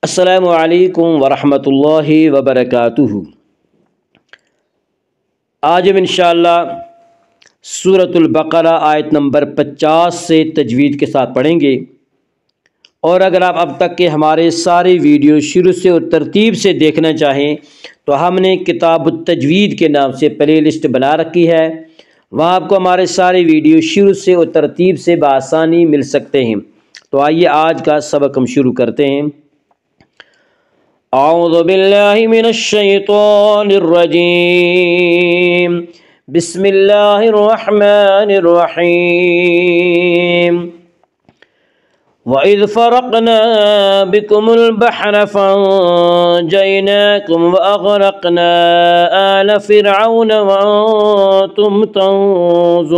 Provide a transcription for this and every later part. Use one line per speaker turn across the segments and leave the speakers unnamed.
السلام علیکم ورحمۃ اللہ وبرکاتہ۔ آج ہم انشاءاللہ سورۃ البقرہ آیت نمبر 50 سے تجوید کے ساتھ پڑھیں گے، اور اگر آپ اب تک کے ہمارے سارے ویڈیو شروع سے اور ترتیب سے دیکھنا چاہیں تو ہم نے کتاب التجوید کے نام سے پلے لسٹ بنا رکھی ہے، وہاں آپ کو ہمارے سارے ویڈیو شروع سے اور ترتیب سے بآسانی مل سکتے ہیں۔ تو آئیے آج کا سبق ہم شروع کرتے ہیں۔ اعوذ باللہ من الشیطان الرجیم، بسم اللہ الرحمن الرحیم۔ وَإِذْ فَرَقْنَا بِكُمُ الْبَحْرَ فَأَنْجَيْنَاكُمْ وَأَغْرَقْنَا آلَ فِرْعَوْنَ وَأَنْتُمْ تَنظُرُونَ۔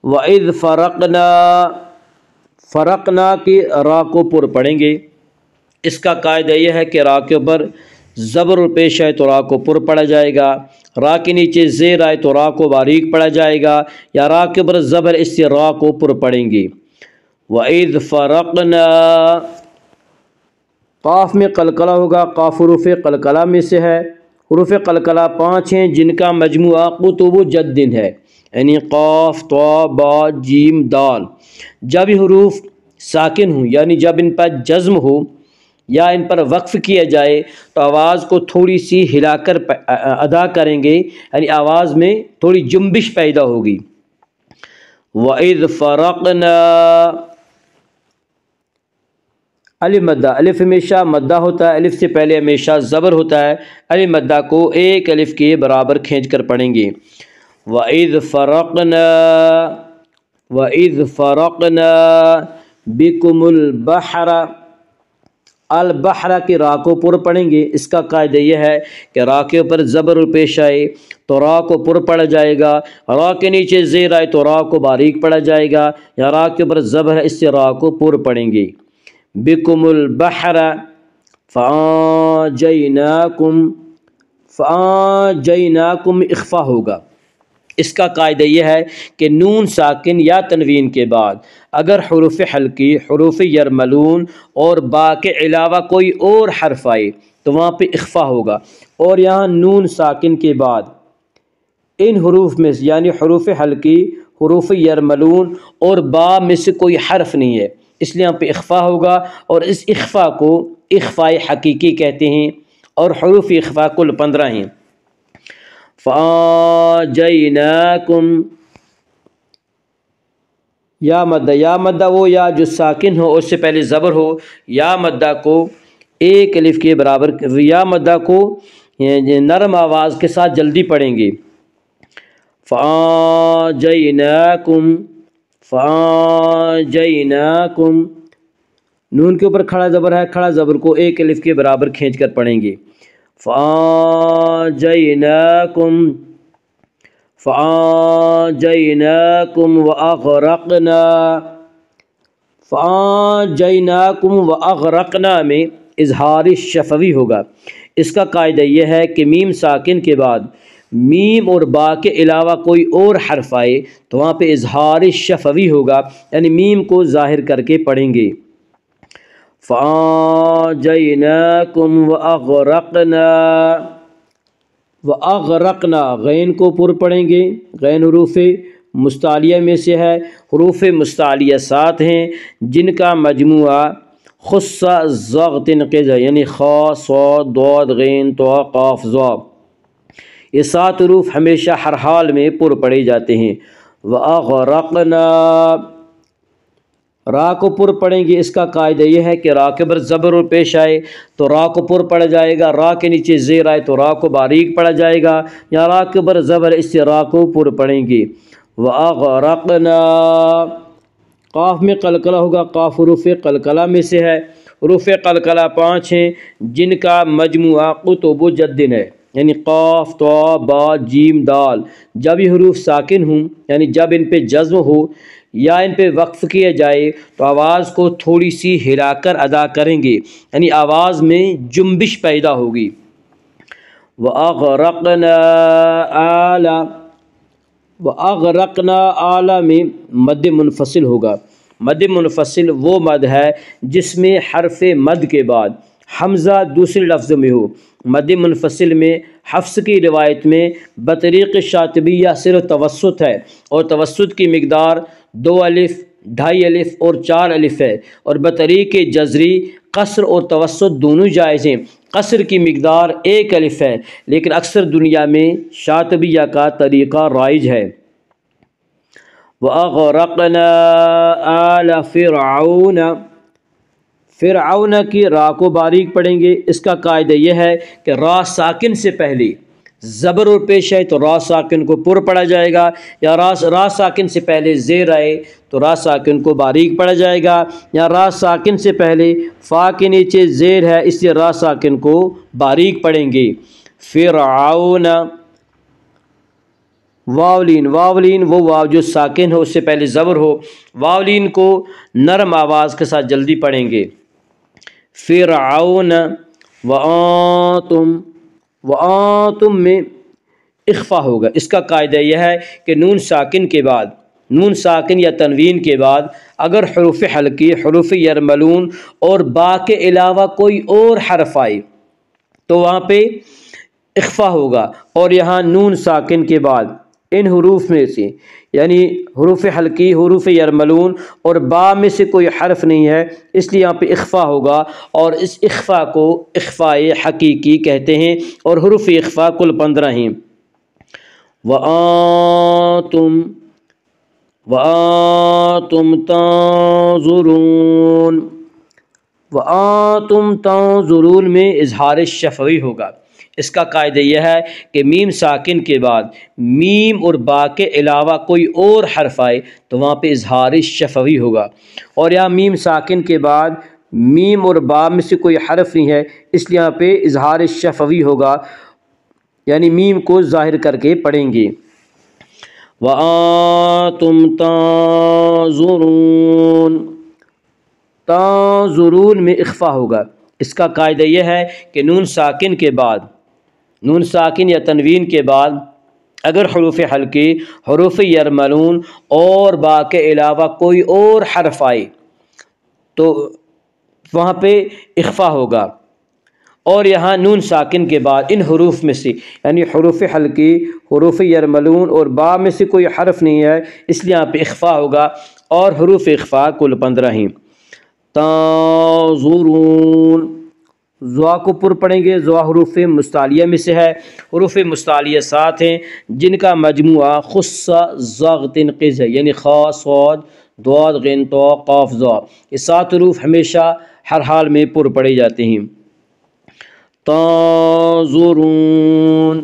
وَإِذْ فرقنا کی را کو پر پڑھیں گے۔ اس کا قاعدہ یہ ہے کہ را کے اوپر زبر پیش آئے تو را کو پر پڑھا جائے گا، را کے نیچے زیر آئے تو را کو باریک پڑھا جائے گا، یا را کے اوپر زبر اس سے را کو پر پڑھیں گے۔ وَإِذْ فَرَقْنَا، قاف میں قلقلہ ہوگا، قاف حروف قلقلہ میں سے ہے۔ حروف قلقلہ 5 ہیں جن کا مجموعہ قطب جد ہے، یعنی قاف، طا، با، جیم، دال۔ جب یہ حروف ساکن ہوں یعنی جب ان پر جزم ہو یا ان پر وقف کیا جائے تو آواز کو تھوڑی سی ہلا کر ادا کریں گے، یعنی آواز میں تھوڑی جنبش پیدا ہوگی۔ وَإِذْ فَرَقْنَا، الف مدہ، الف ہمیشہ مدہ ہوتا ہے، الف سے پہلے ہمیشہ زبر ہوتا ہے، الف مدہ کو ایک الف کے برابر کھینچ کر پڑھیں گے۔ وَإِذْ فَرَقْنَا، وَإِذْ فَرَقْنَا بِكُمُ الْبَحْرَ، البحر کی را کو پر پڑھیں گے۔ اس کا قاعدہ یہ ہے کہ را کے اوپر زبر پیش آئے تو را کو پر پڑھا جائے گا، را کے نیچے زیر آئے تو را کو باریک پڑھا جائے گا، یا را کے اوپر زبر ہے اس سے را کو پر پڑھیں گے۔ بِكُمُ الْبَحْرَ فَأَنْجَيْنَاكُمْ، فَأَنْجَيْنَاكُمْ اخفا ہوگا۔ اس کا قاعدہ یہ ہے کہ نون ساکن یا تنوین کے بعد اگر حروف حلقی، حروف یرملون اور با کے علاوہ کوئی اور حرف آئے تو وہاں پہ اخفا ہوگا، اور یہاں نون ساکن کے بعد ان حروف میں یعنی حروف حلقی، حروف یرملون اور با میں سے کوئی حرف نہیں ہے، اس لیے یہاں پہ اخفا ہوگا، اور اس اخفا کو اخفاء حقیقی کہتے ہیں، اور حروف اخفا کل 15 ہیں۔ فَأَنْجَيْنَاكُمْ، یا مدہ، یا مدہ وہ یا جو ساکن ہو اس سے پہلے زبر ہو، یا مدہ کو ایک الف کے برابر، یا مدہ کو نرم آواز کے ساتھ جلدی پڑھیں گے۔ فَأَنْجَيْنَاكُمْ، فَأَنْجَيْنَاكُمْ، نون کے اوپر کھڑا زبر ہے، کھڑا زبر کو ایک الف کے برابر کھینچ کر پڑھیں گے۔ فَأَنْجَيْنَاكُمْ، فَأَنْجَيْنَاكُمْ وَأَغْرَقْنَا، فَأَنْجَيْنَاكُمْ وَأَغْرَقْنَا میں اظہار شفوی ہوگا۔ اس کا قاعدہ یہ ہے کہ میم ساکن کے بعد میم اور با کے علاوہ کوئی اور حرف آئے تو وہاں پہ اظہار شفوی ہوگا، یعنی میم کو ظاہر کر کے پڑھیں گے۔ فَأَنْجَيْنَاكُمْ وَأَغْرَقْنَا، وَأَغْرَقْنَا غین کو پر پڑھیں گے، غین حروف مستعلیہ میں سے ہے، حروف مستعلیہ 7 ہیں جن کا مجموعہ خص ضغط قذ یعنی خا، صاد، ضاد، غین، طا، قاف، ظا، یہ 7 حروف ہمیشہ ہر حال میں پر پڑھے جاتے ہیں۔ وَأَغْرَقْنَا، را کو پر پڑھیں گے۔ اس کا قاعدہ یہ ہے کہ را کے بر زبر پیش آئے تو را کو پر پڑھا جائے گا، را کے نیچے زیر آئے تو را کو باریک پڑھا جائے گا، یا را کے بر زبر اس سے را کو پر پڑھیں گے۔ وَأَغْرَقْنَا، قاف میں قلقلہ ہوگا، قاف حروف قلقلہ میں سے ہے، حروف قلقلہ 5 ہیں جن کا مجموعہ قطب جد ہے، یعنی قاف، طا، با، جیم، دال۔ جب یہ حروف ساکن ہوں یعنی جب ان پہ جزم ہو یا ان پہ وقف کیا جائے تو آواز کو تھوڑی سی ہلا کر ادا کریں گے، یعنی آواز میں جنبش پیدا ہوگی۔ وَأَغْرَقْنَا آلَ، وَأَغْرَقْنَا آلَ میں مد منفصل ہوگا، مد منفصل وہ مد ہے جس میں حرف مد کے بعد حمزہ دوسرے لفظ میں ہو۔ مد منفصل میں حفص کی روایت میں بطریق شاطبیہ صرف توسط ہے، اور توسط کی مقدار 2 الف، 2.5 الف اور 4 الف ہے، اور بطریق جزری قصر اور توسط دونوں جائز ہیں۔ قصر کی مقدار 1 الف ہے، لیکن اکثر دنیا میں شاطبیہ کا طریقہ رائج ہے۔ وَأَغْرَقْنَا آلَ فِرْعَوْنَ، فرعون کی را کو باریک پڑھیں گے۔ اس کا قاعدہ یہ ہے کہ را ساکن سے پہلے زبر اور پیش آئے تو را ساکن کو پر پڑھا جائے گا، یا را ساکن سے پہلے زیر آئے تو را ساکن کو باریک پڑھا جائے گا، یا را ساکن سے پہلے فا کے نیچے زیر ہے اس لیے را ساکن کو باریک پڑھیں گے۔ فرعون، واولین، واولین وہ واو جو ساکن ہو اس سے پہلے زبر ہو، واولین کو نرم آواز کے ساتھ جلدی پڑھیں گے۔ فرعون، وَأَنْتُمْ، وَأَنْتُمْ میں اخفا ہوگا۔ اس کا قاعدہ یہ ہے کہ نون ساکن کے بعد، نون ساکن یا تنوین کے بعد اگر حروف حلقی، حروف یرملون اور با کے علاوہ کوئی اور حرف آئے تو وہاں پہ اخفا ہوگا، اور یہاں نون ساکن کے بعد ان حروف میں سے یعنی حروف حلقی، حروف یرملون اور با میں سے کوئی حرف نہیں ہے، اس لیے یہاں پہ اخفا ہوگا، اور اس اخفا کو اخفائے حقیقی کہتے ہیں، اور حروف اخفا کل 15 ہیں۔ وَأَنْتُمْ، وَأَنْتُمْ تَنْظُرُونَ، وَأَنْتُمْ تَنْظُرُونَ میں اظہار شفوی ہوگا۔ اس کا قاعدہ یہ ہے کہ میم ساکن کے بعد میم اور با کے علاوہ کوئی اور حرف آئے تو وہاں پہ اظہار شفوی ہوگا، اور یہاں میم ساکن کے بعد میم اور با میں سے کوئی حرف نہیں ہے اس لیے یہاں پہ اظہار شفوی ہوگا، یعنی میم کو ظاہر کر کے پڑھیں گے۔ وَأَنْتُمْ تَنْظُرُونَ، تَنْظُرُونَ میں اخفا ہوگا۔ اس کا قاعدہ یہ ہے کہ نون ساکن کے بعد، نون ساکن یا تنوین کے بعد اگر حروف حلقی، حروف یرملون اور با کے علاوہ کوئی اور حرف آئے تو وہاں پہ اخفا ہوگا، اور یہاں نون ساکن کے بعد ان حروف میں سے یعنی حروف حلقی، حروف یرملون اور با میں سے کوئی حرف نہیں ہے اس لیے یہاں پہ اخفا ہوگا، اور حروف اخفا کل 15 ہیں۔ تنظرون، زوا کو پر پڑھیں گے۔ زوا حروف مستعلیہ میں سے ہے، حروف مستعلیہ 7 ہیں جن کا مجموعہ خص ضغط قز ہے، یعنی خا، صاد، ضاد، غین، طا، قاف، ظا، یہ 7 حروف ہمیشہ ہر حال میں پر پڑھے جاتے ہیں۔ تنظرون،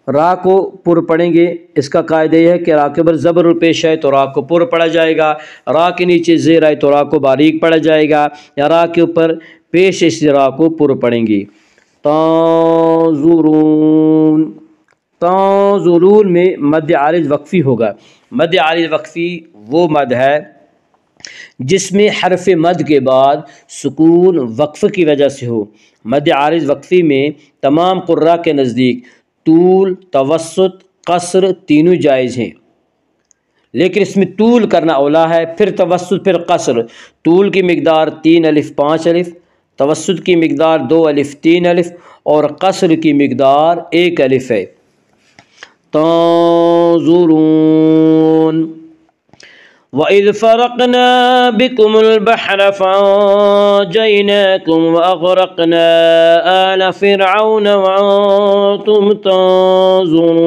را کو پر پڑھیں گے۔ اس کا قاعدہ یہ ہے کہ را کے اوپر زبر اور پیش آئے تو را کو پر پڑھا جائے گا، را کے نیچے زیر آئے تو را کو باریک پڑھا جائے گا، یا را کے اوپر پیش اس را کو پر پڑھیں گے۔ تنظرون، تنظرون میں مد عارض وقفی ہوگا۔ مد عارض وقفی وہ مد ہے جس میں حرف مد کے بعد سکون وقف کی وجہ سے ہو۔ مد عارض وقفی میں تمام قراء کے نزدیک طول، توسط، قصر تینوں جائز ہیں، لیکن اس میں طول کرنا اولا ہے، پھر توسط، پھر قصر۔ طول کی مقدار 3 الف 5 الف، توسط کی مقدار 2 الف 3 الف، اور قصر کی مقدار 1 الف ہے۔ تنظرون، وَإِذْ فَرَقْنَا بِكُمُ الْبَحْرَ فَأَنْجَيْنَاكُمْ وَأَغْرَقْنَا آلَ فِرْعَوْنَ وَأَنْتُمْ تَنْظُرُونَ،